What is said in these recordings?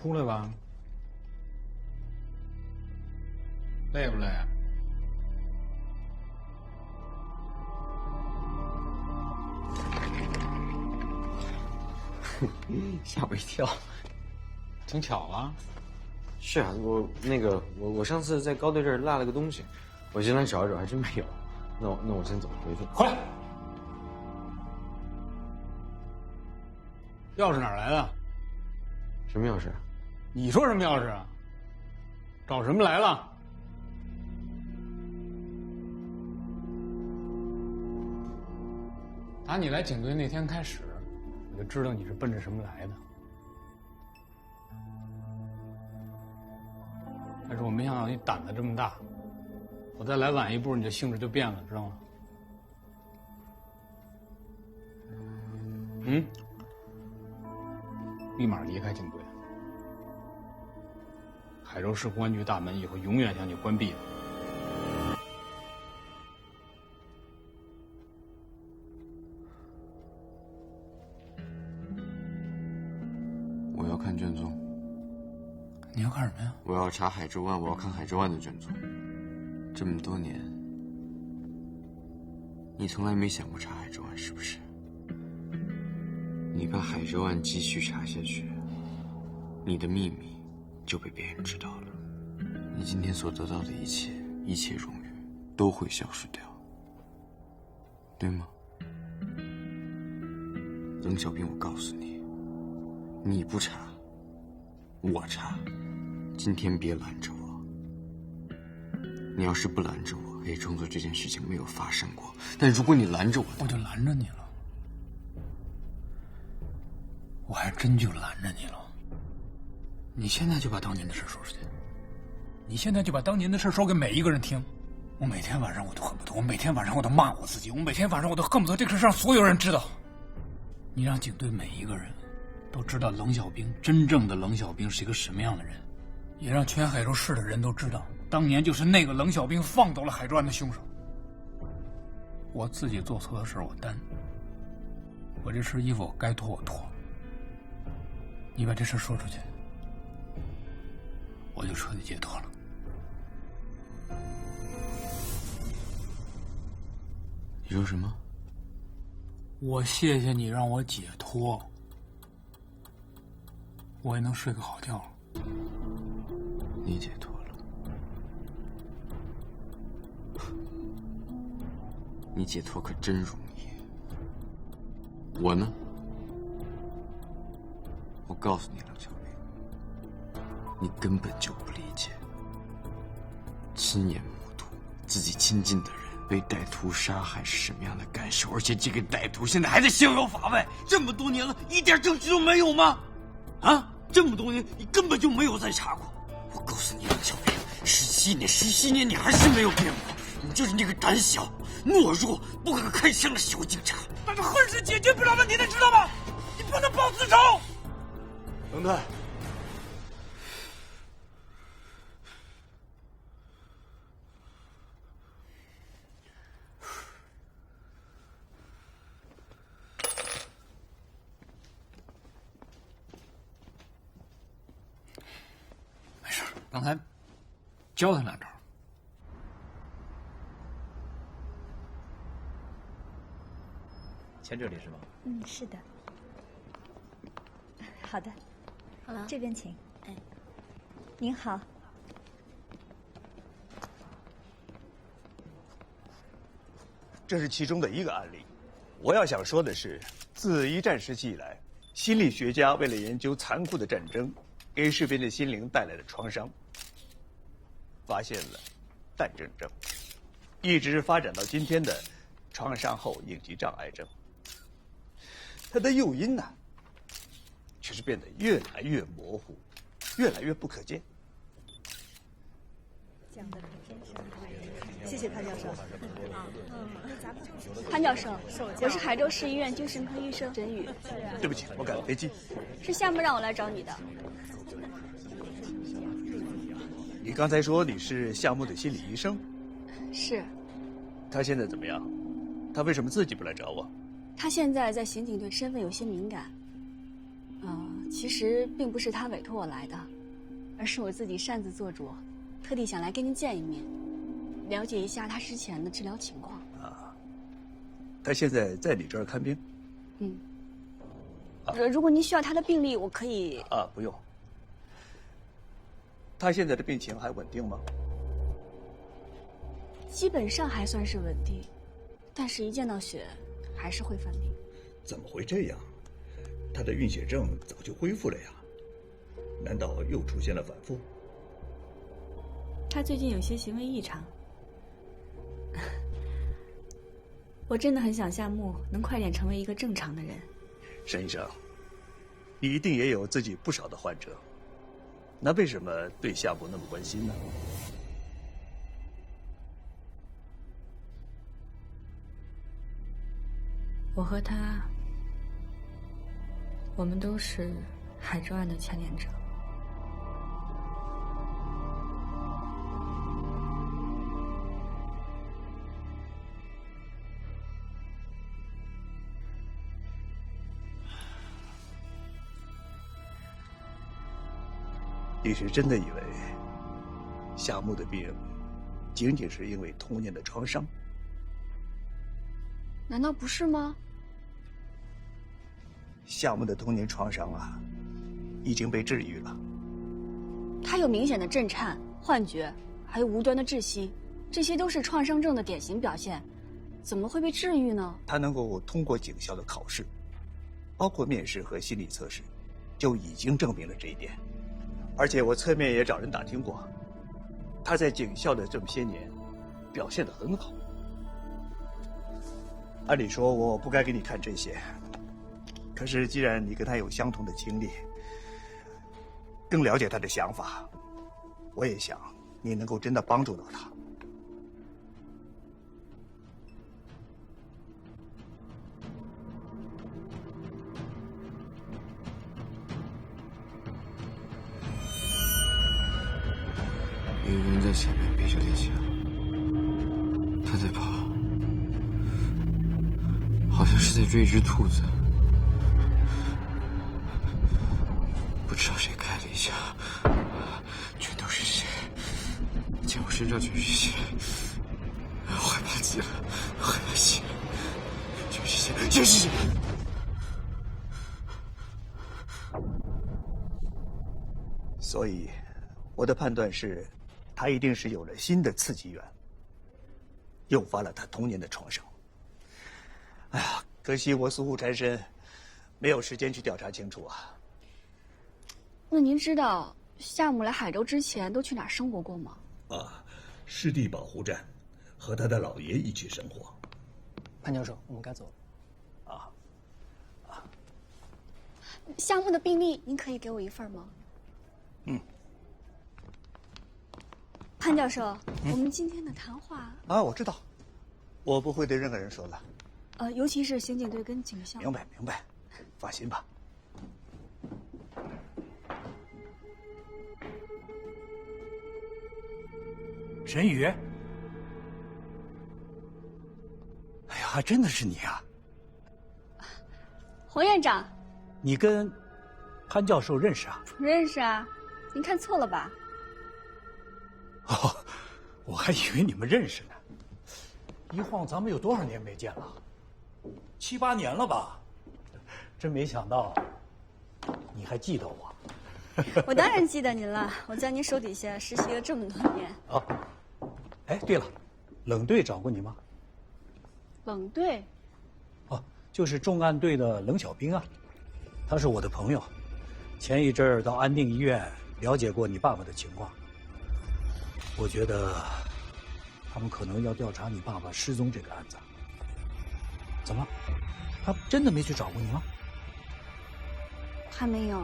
出来吧。累不累啊？吓我一跳，挺巧啊。是啊，我上次在高队这儿落了个东西，我进来找一找，还真没有。那我先走，回去。回来。钥匙哪儿来的？什么钥匙？你说什么钥匙啊？找什么来了？打你来警队那天开始，我就知道你是奔着什么来的。但是我没想到你胆子这么大，我再来晚一步，你的性质就变了，知道吗？立马离开警队。海州市公安局大门以后永远向你关闭的。我要看卷宗。你要看什么呀？我要查海州案，我要看海州案的卷宗。这么多年，你从来没想过查海州案，是不是？你把海州案继续查下去，你的秘密就被别人知道了。你今天所得到的一切荣誉，都会消失掉，对吗？冷小兵，我告诉你，你不查，我查。今天别拦着我。你要是不拦着我，可以装作这件事情没有发生过。但如果你拦着我，我就拦着你了。我还真就拦着你了。你现在就把当年的事说出去。你现在就把当年的事说给每一个人听。我每天晚上我都恨不得，我每天晚上我都骂我自己，我每天晚上我都恨不得这个事让所有人知道。你让警队每一个人都知道冷小兵，真正的冷小兵是一个什么样的人，也让全海州市的人都知道，当年就是那个冷小兵放走了海州案的凶手。我自己做错的事我担，我这身衣服我该脱我脱。你把这事说出去，我就彻底解脱了。你说什么？我谢谢你让我解脱，我也能睡个好觉了。你解脱了，你解脱可真容易。我呢？我告诉你，冷小兵，你根本就不理解。亲眼目睹自己亲近的人被歹徒杀害是什么样的感受，而且这个歹徒现在还在逍遥法外，这么多年了，一点证据都没有吗？啊，这么多年你根本就没有再查过。我告诉你，冷小兵，17年你还是没有变过，你就是那个胆小、懦弱、不敢开枪的小警察。但是恨是解决不了问题的，知道吗？你不能报私仇。等等，没事，刚才教他两招。签这里是吗？是的。好的，好了，这边请。哎，您好。这是其中的一个案例。我要想说的是，自一战时期以来，心理学家为了研究残酷的战争给士兵的心灵带来的创伤，发现了弹症症，一直发展到今天的创伤后应激障碍症。它的诱因呢，却是变得越来越模糊，越来越不可见。谢谢潘教授。潘教授，我是海州市医院精神科医生甄宇。对不起，我赶了飞机。是夏木让我来找你的。你刚才说你是夏木的心理医生？是。他现在怎么样？他为什么自己不来找我？他现在在刑警队身份有些敏感，其实并不是他委托我来的，而是我自己擅自做主，特地想来跟您见一面，了解一下他之前的治疗情况。啊，他现在在你这儿看病？嗯。如果您需要他的病历，我可以。啊，不用。他现在的病情还稳定吗？基本上还算是稳定，但是一见到血还是会犯病。怎么会这样？他的晕血症早就恢复了呀，难道又出现了反复？他最近有些行为异常。我真的很想夏木能快点成为一个正常的人。沈医生，你一定也有自己不少的患者，那为什么对夏木那么关心呢？我和他，我们都是海州案的牵连者。你是真的以为夏木的病仅仅是因为童年的创伤？难道不是吗？夏木的童年创伤啊，已经被治愈了。他有明显的震颤、幻觉，还有无端的窒息，这些都是创伤症的典型表现，怎么会被治愈呢？他能够通过警校的考试，包括面试和心理测试，就已经证明了这一点。而且我侧面也找人打听过，他在警校的这么些年，表现得很好。按理说我不该给你看这些，可是既然你跟他有相同的经历，更了解他的想法，我也想你能够真的帮助到他。有人在前面逼着趔趄，他在跑，好像是在追一只兔子。不知道谁开了一下，全都是血，见我身上全是血，我害怕极了，害怕死了，全是血，全是血。所以，我的判断是，他一定是有了新的刺激源，诱发了他童年的创伤。哎呀，可惜我俗务缠身，没有时间去调查清楚啊。那您知道夏木来海州之前都去哪儿生活过吗？啊，湿地保护站，和他的姥爷一起生活。潘教授，我们该走了。夏木的病历，您可以给我一份吗？嗯。潘教授，我们今天的谈话啊，我知道，我不会对任何人说的。尤其是刑警队跟警校。明白，明白，放心吧。沈宇，哎呀，还真的是你啊！洪院长，你跟潘教授认识啊？不认识啊，您看错了吧？哦，我还以为你们认识呢。一晃咱们有多少年没见了？7、8年了吧？真没想到，你还记得我。我当然记得您了，我在您手底下实习了这么多年。哦，哎，对了，冷队找过你吗？冷队？哦，就是重案队的冷小兵啊，他是我的朋友，前一阵儿到安定医院了解过你爸爸的情况。我觉得他们可能要调查你爸爸失踪这个案子。怎么，他真的没去找过你吗？还没有。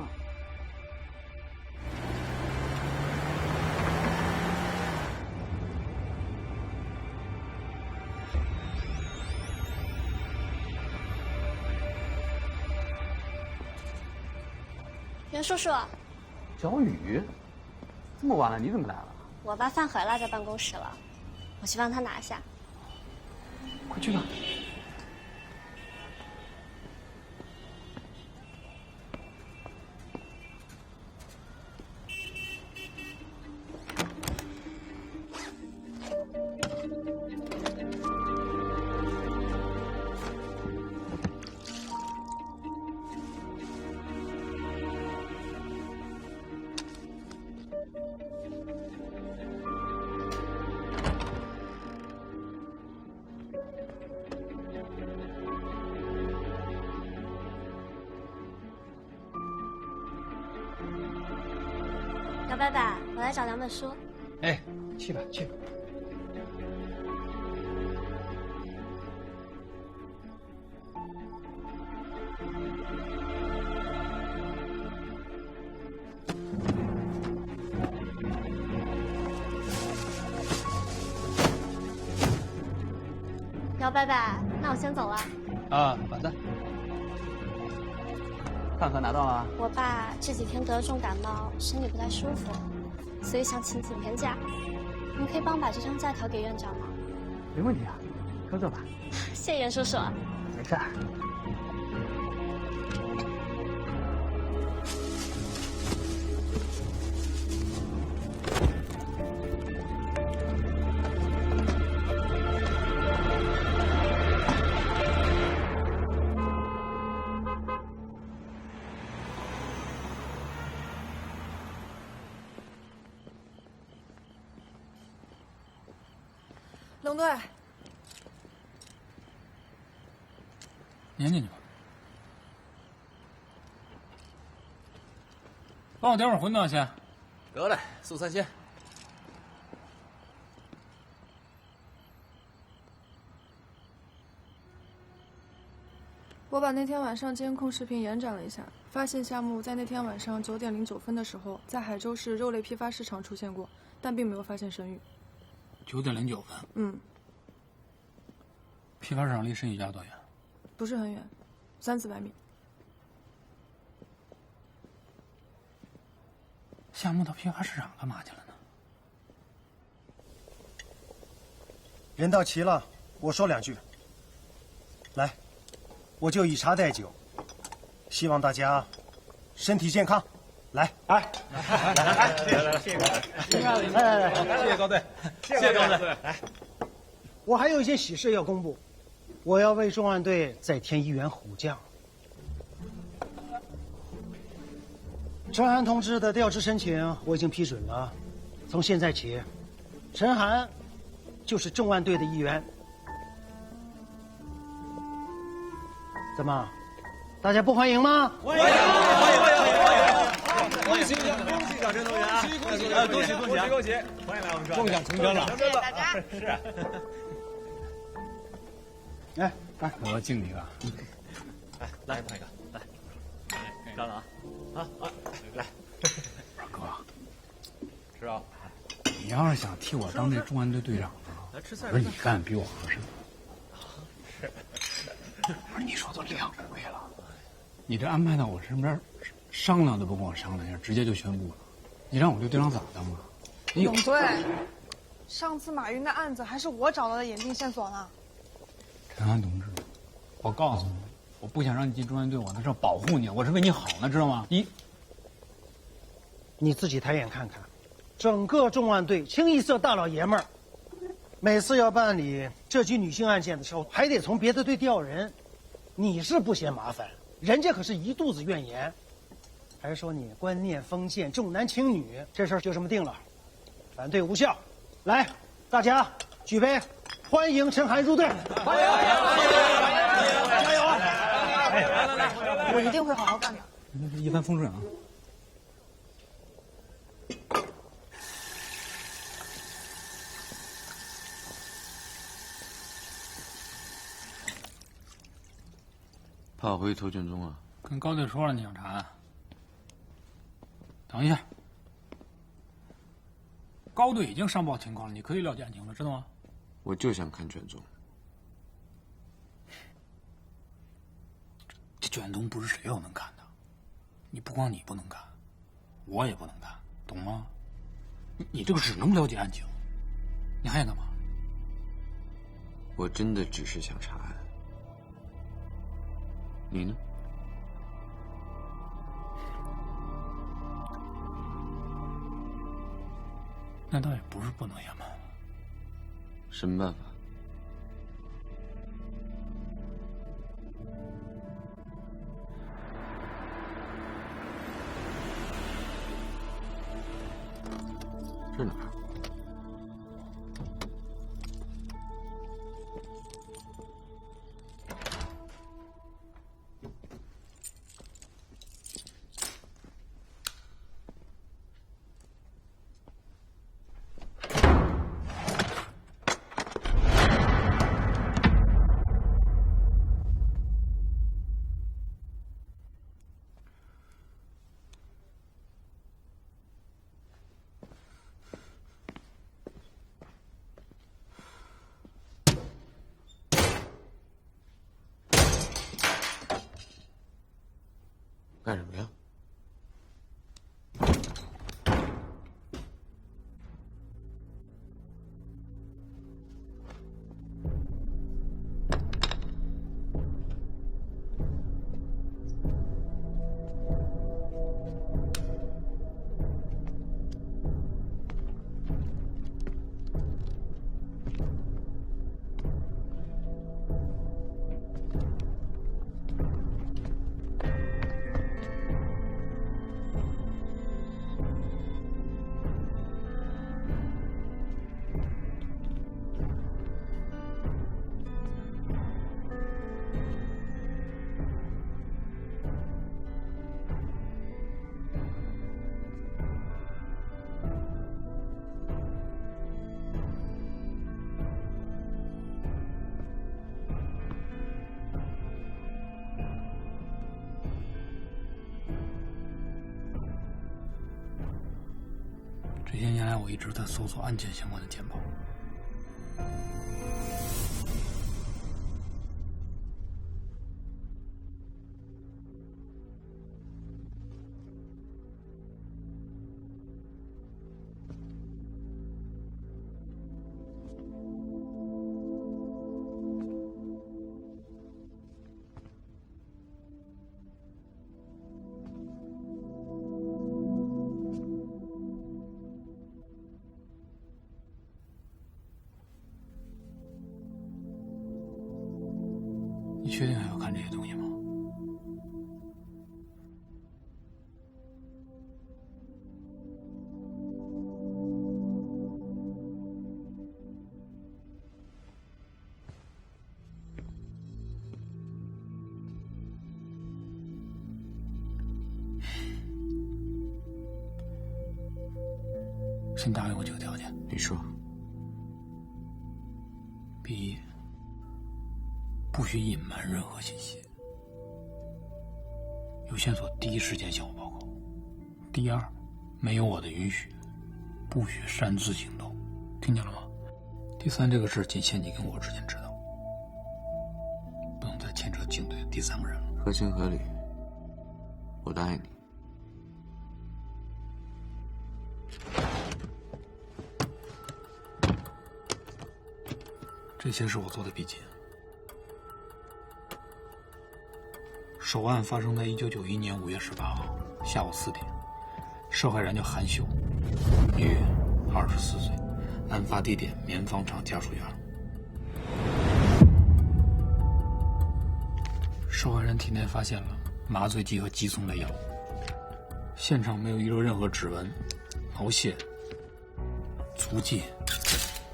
袁叔叔，小雨，这么晚了你怎么来了？我把饭盒落在办公室了，我去帮他拿下。快去吧。伯伯，我来找2本书。哎，去吧去吧。姚伯伯，那我先走了。啊，好的。饭盒拿到了？我爸这几天得了重感冒，身体不太舒服，所以想请几天假。你可以帮我把这张假条给院长吗？没问题啊，说说吧。谢谢袁叔叔。没事。龙队，撵进去吧。帮我点碗馄饨先。得嘞，速3鲜。我把那天晚上监控视频延展了一下，发现夏木在那天晚上9点09分的时候，在海州市肉类批发市场出现过，但并没有发现沈宇。9点09分。嗯，批发市场离沈宇家多远？不是很远，300-400米。夏木到批发市场干嘛去了呢？人到齐了，我说2句。来，我就以茶代酒，希望大家身体健康。来，来，谢谢高队，谢谢高队。来，我还有一些喜事要公布，我要为重案队再添1员虎将。陈涵同志的调职申请我已经批准了，从现在起，陈涵就是重案队的1员。怎么，大家不欢迎吗？欢迎！恭喜小陈同学啊！恭喜！欢迎来我们专案，梦想成真了！谢谢大家。是啊。来，我敬你一个。来一个，来，张了啊！来，哥，是啊。你要是想替我当这重案队队长呢，来吃菜。不是你干比我合适。是。不是你说都2回了，你这安排到我身边，商量都不跟我商量一下，直接就宣布了，你让我这队长咋当啊？总队，上次马云的案子还是我找到的眼镜线索呢。陈涵同志，我告诉你，我不想让你进重案队，我那是要保护你，我是为你好呢，知道吗？你自己抬眼看看，整个重案队清一色大老爷们儿，每次要办理涉及女性案件的时候，还得从别的队调人。你是不嫌麻烦，人家可是一肚子怨言，还说你观念封建、重男轻女，这事儿就这么定了，反对无效。来，大家举杯，欢迎陈涵入队！欢迎！加油！来，我一定会好好干的。那是一帆风顺啊。怕回头卷宗啊？跟高队说了你想查。等一下，高队已经上报情况了，你可以了解案情了，知道吗？我就想看卷宗。这卷宗不是谁都能看的，你不光你不能看，我也不能看，懂吗？你这个只能了解案情，你还想干嘛？我真的只是想查案。你呢？那倒也不是不能隐瞒。什么办法？这哪儿？干什么呀？这些年来，我一直在搜索案件相关的简报。你确定还要看这些东西吗？先答应我几个条件。你说。第一，不许隐瞒任何信息，有线索第一时间向我报告。第二，没有我的允许，不许擅自行动，听见了吗？第三，这个事仅限你跟我之间知道，不能再牵扯警队的第三个人了。合情合理，我答应你。这些是我做的笔记。首案发生在1991年5月18号下午4点，受害人叫韩秀，女，24岁，案发地点棉纺厂家属院。受害人体内发现了麻醉剂和激松类药物，现场没有遗留任何指纹、毛屑、足迹、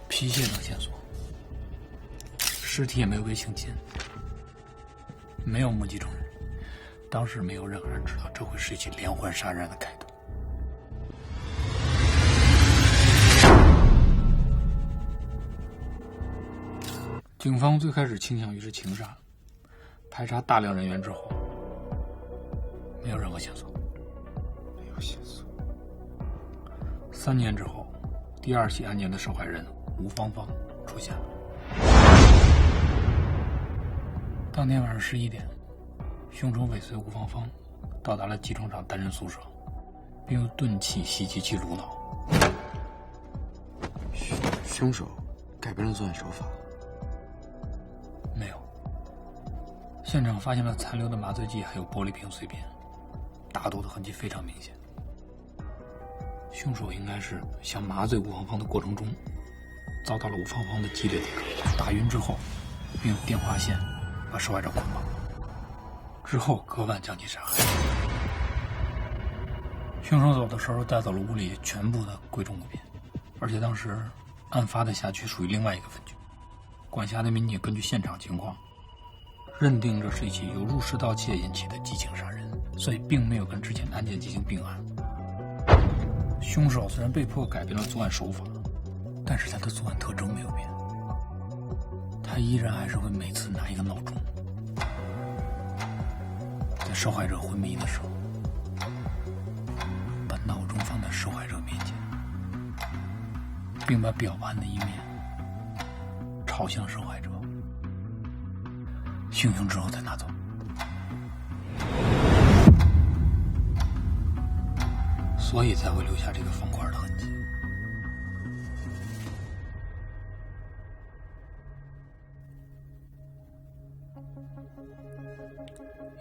皮屑等线索，尸体也没有被性侵，没有目击证人。当时没有任何人知道这会是一起连环杀人案的开头。警方最开始倾向于是情杀，排查大量人员之后，没有任何线索。没有线索。3年之后，第二起案件的受害人吴芳芳出现了。当天晚上11点。凶手尾随吴芳芳到达了集装厂单人宿舍，并用钝器袭击其颅脑。凶手改变了作案手法？没有。现场发现了残留的麻醉剂，还有玻璃瓶碎片，打斗的痕迹非常明显。凶手应该是想麻醉吴芳芳的过程中，遭到了吴芳芳的激烈抵抗，打晕之后，并用电话线把受害者捆绑。之后割腕将其杀害。凶手走的时候带走了屋里全部的贵重物品，而且当时案发的辖区属于另外一个分局。管辖的民警根据现场情况，认定这是一起由入室盗窃引起的激情杀人，所以并没有跟之前的案件进行并案。凶手虽然被迫改变了作案手法，但是他的作案特征没有变，他依然还是会每次拿一个闹钟，在受害者昏迷的时候，把闹钟放在受害者面前，并把表盘的一面朝向受害者，行凶之后再拿走。所以才会留下这个方块的痕迹。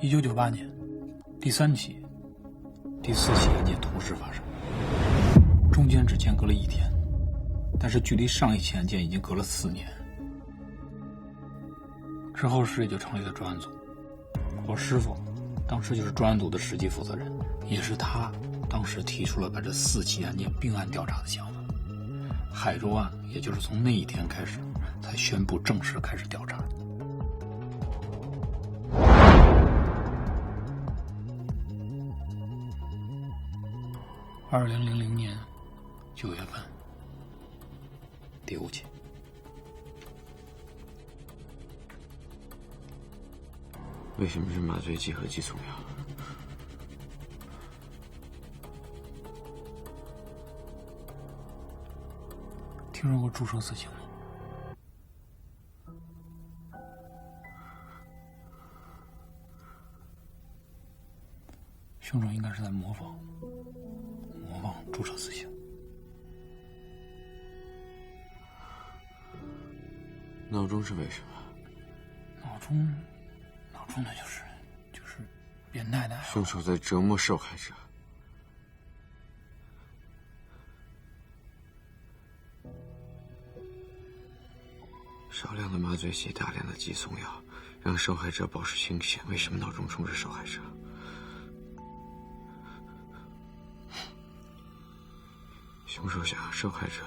1998年，第3起、第4起案件同时发生，中间只间隔了1天，但是距离上一起案件已经隔了4年。之后市里就成立了专案组，我师傅当时就是专案组的实际负责人，也是他当时提出了把这4起案件并案调查的想法。海州案也就是从那一天开始才宣布正式开始调查。2000年9月份，第5起。为什么是麻醉剂和激素药？听说过注射死刑吗？凶手应该是在模仿注射死刑。闹钟是为什么？脑中的就是变态的。凶手在折磨受害者。少量的麻醉剂，大量的激素药，让受害者保持清醒。为什么脑中充斥受害者？凶手想让受害者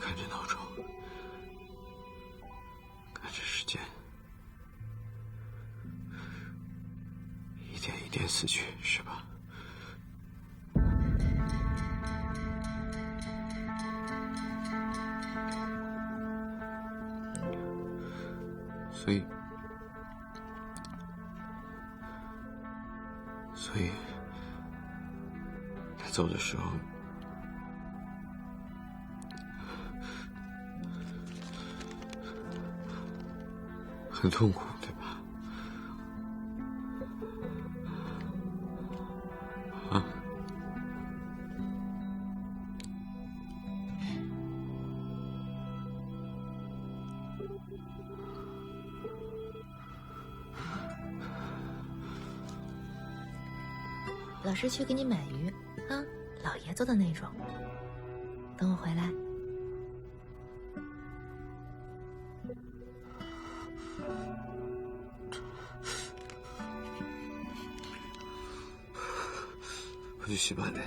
看着闹钟，看着时间，一点一点死去，是吧？所以他走的时候很痛苦，对吧？啊？老师去给你买鱼啊，老爷做的那种。等我回来。我去洗把脸。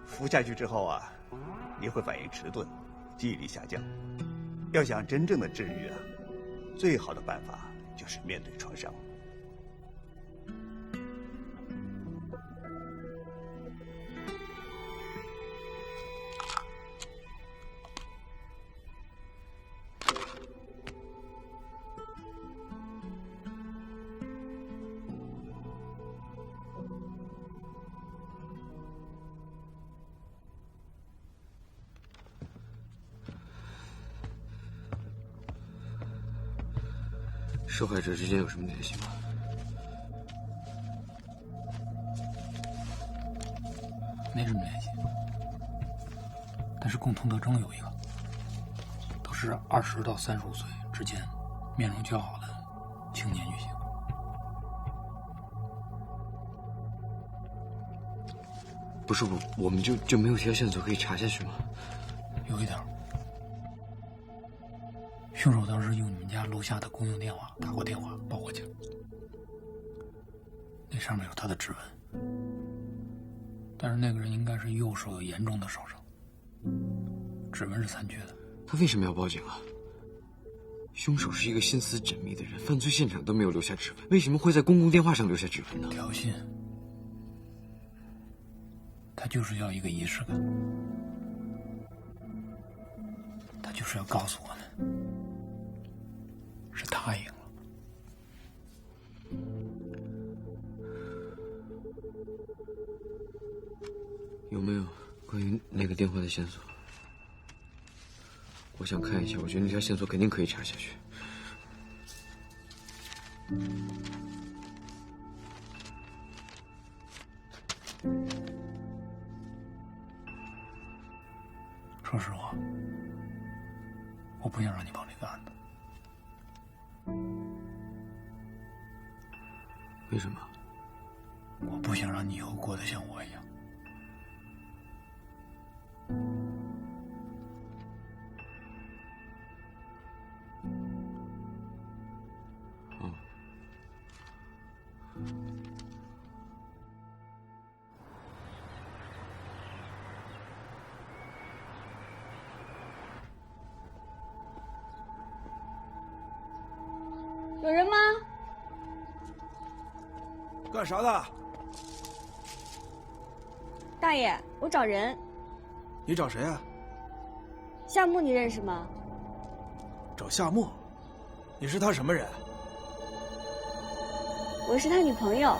服下去之后啊，你会反应迟钝，记忆力下降。要想真正的治愈啊，最好的办法就是面对创伤。受害者之间有什么联系吗？没什么联系，但是共同特征有一个，都是20到35岁之间，面容姣好的青年女性。不是我们就没有其他线索可以查下去吗？有一条。凶手当时用你们家楼下的公用电话打过电话报过警，那上面有他的指纹，但是那个人应该是右手有严重的烧伤，指纹是残缺的。他为什么要报警啊？凶手是一个心思缜密的人，犯罪现场都没有留下指纹，为什么会在公共电话上留下指纹呢？挑衅，他就是要一个仪式感，他就是要告诉我们，他赢了。有没有关于那个电话的线索？我想看一下，我觉得那条线索肯定可以查下去。说实话，我不想让你跑这个案子。为什么？我不想让你以后过得像我一样。有人吗？干啥的？大爷，我找人。你找谁啊？夏木，你认识吗？找夏木？你是他什么人？我是他女朋友。